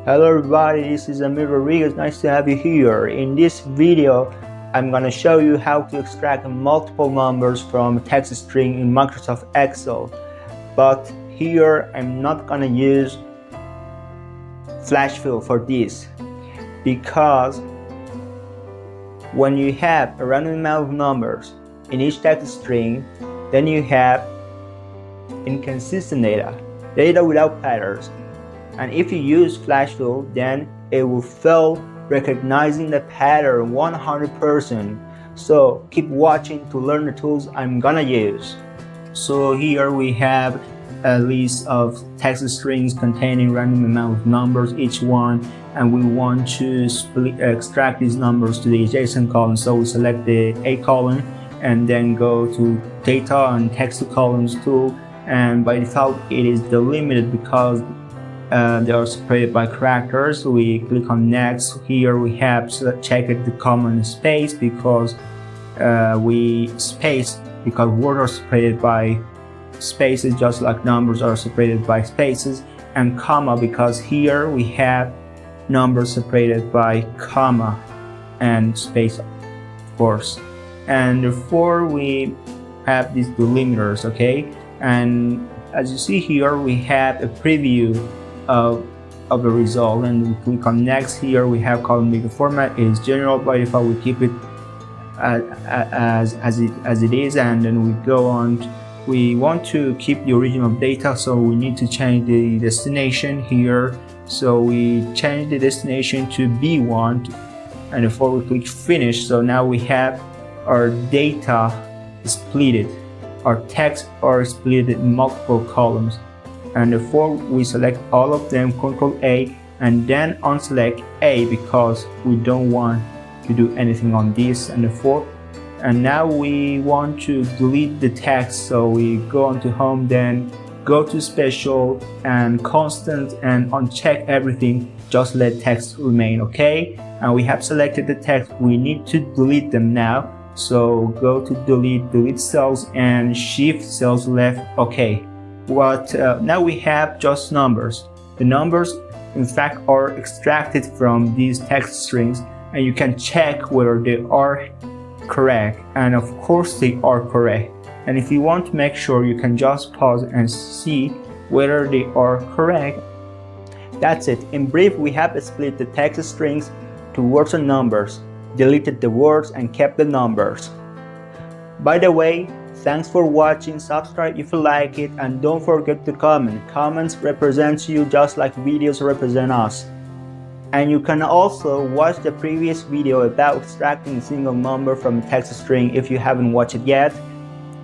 Hello everybody, this is Amir Rodriguez. Nice to have you here. In this video, I'm going to show you how to extract multiple numbers from a text string in Microsoft Excel. But here, I'm not going to use flash fill for this, because when you have a random amount of numbers in each text string, then you have inconsistent data without patterns. And if you use flash fill, then it will fail recognizing the pattern 100%. So keep watching to learn the tools I'm gonna use. So here we have a list of text strings containing random amount of numbers each one, and we want to extract these numbers to the adjacent column. So we select the A column and then go to data and text to columns tool, and by default it is delimited because they are separated by characters. We click on next. Here we have checked the common space because because words are separated by spaces just like numbers are separated by spaces, and comma because here we have numbers separated by comma and space, of course. And therefore we have these delimiters, okay? And as you see here, we have a preview of the result, and we click on next. Here we have column data format is general. By default we keep it as it is, and then we go on. We want to keep the original data, so we need to change the destination here. So we change the destination to B1, and before we click finish. So now we have our data splitted, our text are split in multiple columns. And therefore we select all of them, Ctrl A, and then unselect A because we don't want to do anything on this. And now we want to delete the text, so we go on to home, then go to special and constant and uncheck everything, just let text remain, okay? And we have selected the text, we need to delete them now. So go to delete cells and shift cells left, okay. Now we have just numbers. The numbers in fact are extracted from these text strings, and you can check whether they are correct, and of course they are correct. And if you want to make sure, you can just pause and see whether they are correct. That's it. In brief, we have split the text strings to words and numbers, deleted the words and kept the numbers. By the way, thanks for watching. Subscribe if you like it, and don't forget to comment. Comments represent you just like videos represent us. And you can also watch the previous video about extracting a single number from a text string if you haven't watched it yet.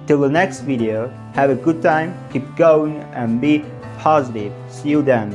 Till the next video, have a good time, keep going and be positive. See you then.